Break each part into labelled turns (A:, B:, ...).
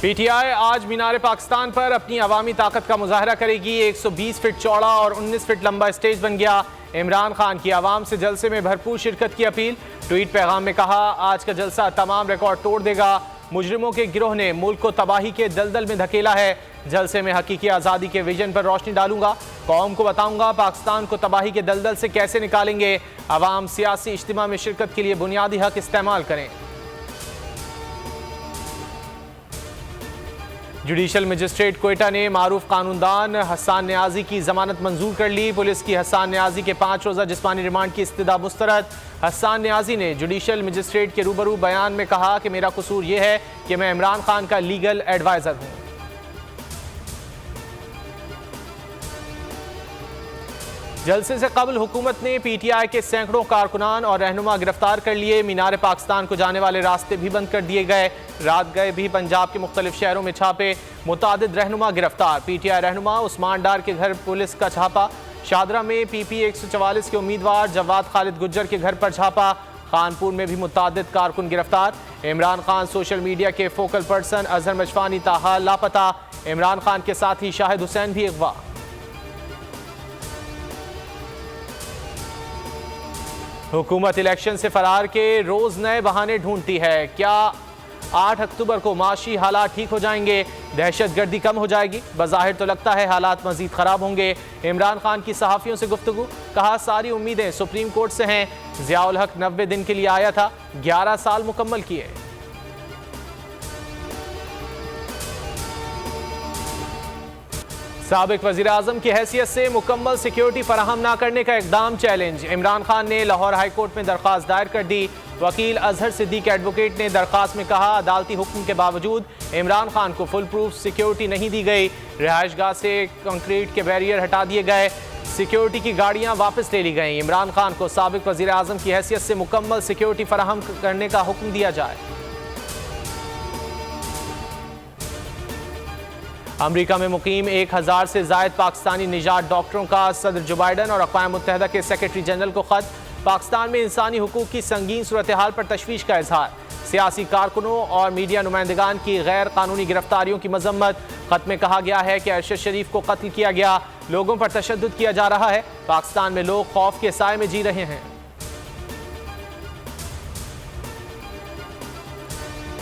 A: PTI आज मीनार पाकिस्तान पर अपनी अवामी ताकत का मुजाहरा करेगी। 120 फीट चौड़ा और 19 फीट लंबा स्टेज बन गया। इमरान खान की आवाम से जलसे में भरपूर शिरकत की अपील। ट्वीट पैगाम में कहा, आज का जलसा तमाम रिकॉर्ड तोड़ देगा। मुजरिमों के गिरोह ने मुल्क को तबाही के दलदल में धकेला है। जलसे में हकीकी आज़ादी के विजन पर रोशनी डालूंगा। कौम को बताऊंगा पाकिस्तान को तबाही के दलदल से कैसे निकालेंगे। अवाम सियासी इज्तिमा में शिरकत के लिए बुनियादी हक इस्तेमाल करें। जुडिशल मजिस्ट्रेट क्वेटा ने मारूफ कानूनदान हसन न्याजी की जमानत मंजूर कर ली। पुलिस की हसन न्याजी के 5 रोज़ा जिस्मानी रिमांड की इस्तदा मुस्तरद। हसन न्याजी ने जुडिशल मजिस्ट्रेट के रूबरू बयान में कहा कि मेरा कसूर यह है कि मैं इमरान खान का लीगल एडवाइज़र हूँ। जलसे से कबल हुकूमत ने पीटीआई के सैकड़ों कारकुनान और रहनुमा गिरफ्तार कर लिए। मीनार पाकिस्तान को जाने वाले रास्ते भी बंद कर दिए गए। रात गए भी पंजाब के मुख्तलिफ शहरों में छापे। मुतादिद रहनुमा गिरफ्तार। पीटीआई रहनुमा उस्मान डार के घर पुलिस का छापा। शादरा में पीपी 144 के उम्मीदवार जवाद खालिद गुज्जर के घर पर छापा। खानपुर में भी मुतादिद कारकुन गिरफ्तार। इमरान खान सोशल मीडिया के फोकल पर्सन अजहर मजफानी ताहाल लापता। इमरान खान के साथी शाहिद हुसैन भी अगवा। हुकूमत इलेक्शन से फरार के रोज नए बहाने ढूंढती है। क्या 8 अक्टूबर को माशी हालात ठीक हो जाएंगे, दहशतगर्दी कम हो जाएगी? बज़ाहिर तो लगता है हालात मजीद खराब होंगे। इमरान खान की सहाफ़ियों से गुफ्तगू। कहा, सारी उम्मीदें सुप्रीम कोर्ट से हैं। ज़ियाउल हक 90 दिन के लिए आया था, 11 साल मुकम्मल किए। साबिक वज़ीर आज़म की हैसियत से मुकम्मल सिक्योरिटी फराहम न करने का इकदाम चैलेंज। इमरान खान ने लाहौर हाई कोर्ट में दरख्वास्त दायर कर दी। वकील अजहर सिद्दीक एडवोकेट ने दरख्वास्त में कहा, अदालती हुक्म के बावजूद इमरान खान को फुल प्रूफ सिक्योरिटी नहीं दी गई। रिहाइशगाह से कंक्रीट के बैरियर हटा दिए गए। सिक्योरिटी की गाड़ियां वापस ले ली गई। इमरान खान को साबिक वज़ीर आज़म की हैसियत से मुकम्मल सिक्योरिटी फराहम करने का हुक्म दिया जाए। अमरीका में मुकीम 1000 से ज़ायद पाकिस्तानी निजात डॉक्टरों का सदर जो बाइडन और अक़वाम मुत्तहिदा के सेक्रेटरी जनरल को ख़त। पाकिस्तान में इंसानी हुकूक की संगीन सूरत हाल पर तशवीश का इजहार। सियासी कारकुनों और मीडिया नुमाइंदगान की गैर कानूनी गिरफ्तारियों की मजम्मत। ख़त में कहा गया है कि अरशद शरीफ को कत्ल किया गया, लोगों पर तशद्दुद किया जा रहा है। पाकिस्तान में लोग खौफ के साए में जी रहे हैं।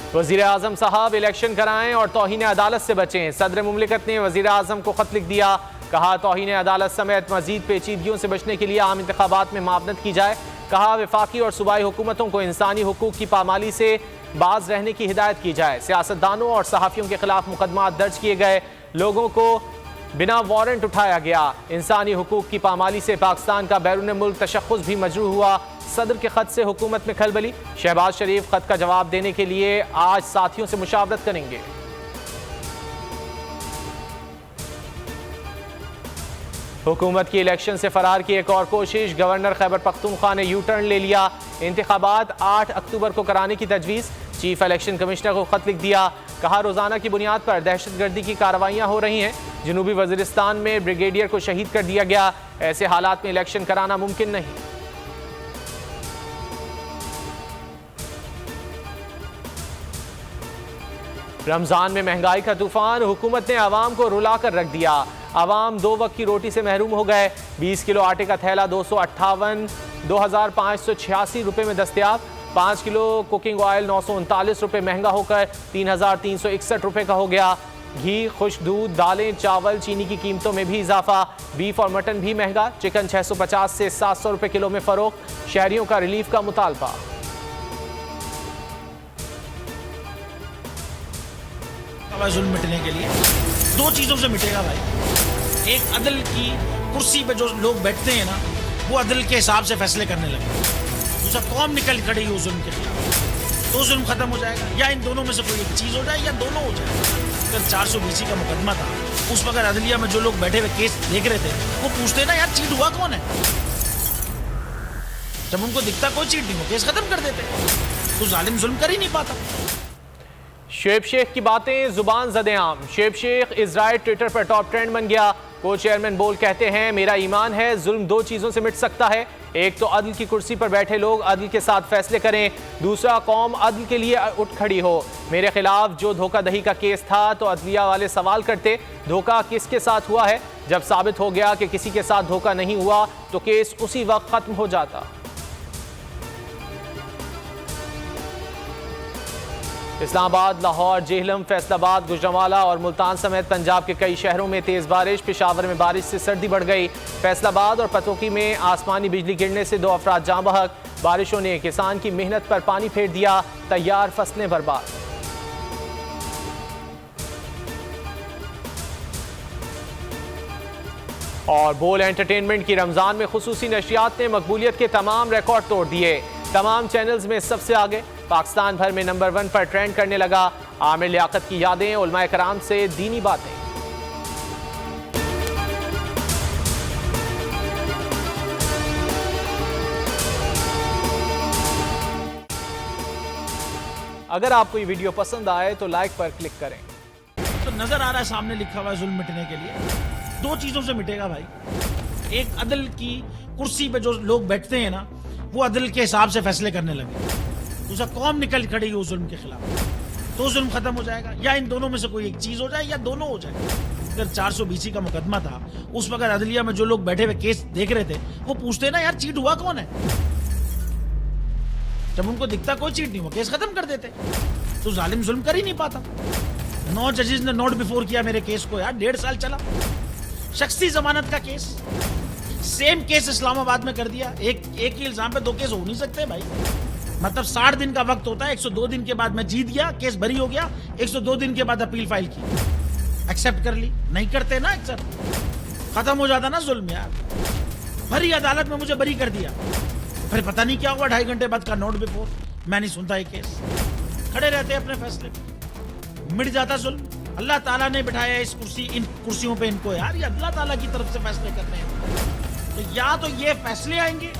A: वज़ीर आज़म साहब इलेक्शन कराएं और तौहीन अदालत से बचें। सदर मुमलिकत ने वज़ीर आज़म को खत लिख दिया। कहा, तौहीन अदालत समेत मजीद पेचीदगियों से बचने के लिए आम इंतखाबात में मामनत की जाए। कहा, वफाकी और सूबाई हुकूमतों को इंसानी हुकूक की पामाली से बाज रहने की हिदायत की जाए। सियासतदानों और सहाफ़ियों के खिलाफ मुकदमा दर्ज किए गए। लोगों को बिना वारंट उठाया गया। इंसानी हुकूक की पामाली से पाकिस्तान का बैरून मुल्क तशख़्ख़ुस भी मजरूह हुआ। सदर के खत से हुकूमत में खलबली। शहबाज शरीफ खत का जवाब देने के लिए आज साथियों से मुशावरत करेंगे। हुकूमत की इलेक्शन से फरार की एक और कोशिश। गवर्नर खैबर पख्तूनख्वा ने यू टर्न ले लिया। इंतखाबात 8 अक्टूबर को कराने की तजवीज़। चीफ इलेक्शन कमिश्नर को खत लिख दिया। कहा, रोजाना की बुनियाद पर दहशतगर्दी की कार्रवाइयां हो रही हैं। जनूबी वजीरिस्तान में ब्रिगेडियर को शहीद कर दिया गया। ऐसे हालात में इलेक्शन कराना मुमकिन नहीं। रमजान में महंगाई का तूफान। हुकूमत ने आवाम को रुला कर रख दिया। आवाम 2 वक्त की रोटी से महरूम हो गए। 20 किलो आटे का थैला 258 रुपए में दस्तयाब। 5 किलो कुकिंग ऑयल 939 रुपए महंगा होकर 3361 रुपए का हो गया। घी, खुश्क दूध, दालें, चावल, चीनी की कीमतों में भी इजाफा। बीफ और मटन भी महंगा। चिकन 650 से 700 रुपए किलो में फरोख्त। शहरियों का रिलीफ का मुतालबा।
B: जुल्म मिटने के लिए 2 चीजों से मिटेगा भाई। एक, अदल की कुर्सी पे जो लोग बैठते हैं ना, वो अदल के हिसाब से फैसले करने लगे। दूसरा, कौम निकल खड़ी हो जुल्म के खिलाफ, तो जुल्म खत्म हो जाएगा। या इन दोनों में से कोई एक चीज हो जाए या दोनों हो जाए। अगर 420 का मुकदमा था, उस वक्त अदलिया में जो लोग बैठे हुए केस देख रहे थे, वो पूछते ना, यार चीट हुआ कौन है? जब उनको दिखता कोई चीट नहीं हो, केस खत्म कर देते। तो जालिम जुल्म कर ही नहीं पाता।
A: शेब शेख की बातें जुबान ज़द-ए-आम। शेब शेख इज़राइल ट्विटर पर टॉप ट्रेंड बन गया। को चेयरमैन बोल कहते हैं, मेरा ईमान है जुल्म दो चीज़ों से मिट सकता है। एक तो अदल की कुर्सी पर बैठे लोग अदल के साथ फैसले करें, दूसरा कौम अदल के लिए उठ खड़ी हो। मेरे खिलाफ जो धोखाधड़ी का केस था तो अदलिया वाले सवाल करते, धोखा किसके साथ हुआ है? जब साबित हो गया कि किसी के साथ धोखा नहीं हुआ तो केस उसी वक्त खत्म हो जाता। इस्लामाबाद, लाहौर, जेहलम, फैसलाबाद, गुजरांवाला और मुल्तान समेत पंजाब के कई शहरों में तेज बारिश। पेशावर में बारिश से सर्दी बढ़ गई। फैसलाबाद और पतोकी में आसमानी बिजली गिरने से 2 अफराद जाँ बहक। बारिशों ने किसान की मेहनत पर पानी फेर दिया, तैयार फसलें बर्बाद। और बोल एंटरटेनमेंट की रमजान में खुसूसी नशियात ने मकबूलियत के तमाम रिकॉर्ड तोड़ दिए। तमाम चैनल्स में सबसे आगे, पाकिस्तान भर में नंबर 1 पर ट्रेंड करने लगा। आमिर लियाकत की यादें, उलमाए कराम से दीनी बातें। अगर आपको ये वीडियो पसंद आए तो लाइक पर क्लिक करें।
B: तो नजर आ रहा है सामने लिखा हुआ है जुल्म मिटने के लिए। दो चीजों से मिटेगा भाई। एक, अदल की कुर्सी पे जो लोग बैठते हैं ना, वो अदल के हिसाब से फैसले करने लगे। दूसरा, कौम निकल खड़ी उस जुल्म के खिलाफ, तो जुल्म खत्म हो जाएगा। या इन दोनों में से कोई एक चीज हो जाए या दोनों हो जाए। अगर 420 का मुकदमा था, उस वक्त अदलिया में जो लोग बैठे हुए केस देख रहे थे, वो पूछते ना यार चीट हुआ कौन है। जब उनको दिखता कोई चीट नहीं हुआ, केस खत्म कर देते। तो जालिम जुल्म कर ही नहीं पाता। 9 जजेस ने नोट बिफोर किया मेरे केस को यार, 1.5 साल चला। शख्सी जमानत का केस, सेम केस इस्लामाबाद में कर दिया। एक ही इल्जाम पे 2 केस हो नहीं सकते भाई। मतलब 60 दिन का वक्त होता है। 102 दिन के बाद मैं जीत गया, केस बरी हो गया। 102 दिन के बाद अपील फाइल की, एक्सेप्ट कर ली। नहीं करते ना एक्सेप्ट, खत्म हो जाता ना जुल्म यार। भरी अदालत में मुझे बरी कर दिया, फिर पता नहीं क्या हुआ 2.5 घंटे बाद का नोट बिफोर। मैं नहीं सुनता ये केस, खड़े रहते अपने फैसले पे, मिट जाता जुल्म। अल्लाह ताला ने बिठाया इन कुर्सियों पे इनको यार, ये अल्लाह ताला की तरफ से फैसले करते हैं। तो या तो ये फैसले आएंगे,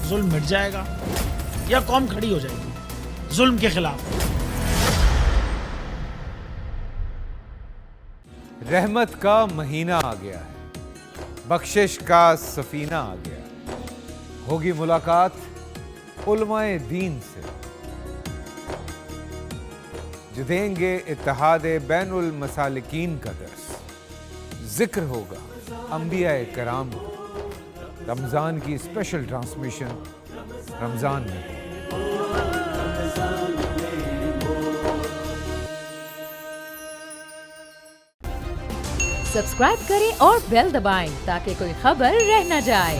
B: जुल्म मिट जाएगा, या कौम खड़ी हो जाएगी जुल्म के खिलाफ।
C: रहमत का महीना आ गया है, बख्शिश का सफीना आ गया है। होगी मुलाकात उलमाए दीन से, जो देंगे इत्तेहादे बैनुल मसालिकीन का दर्स। जिक्र होगा अंबियाए कराम, रमज़ान की स्पेशल ट्रांसमिशन रमज़ान में।
D: सब्सक्राइब करें और बेल दबाएं ताकि कोई खबर रह न जाए।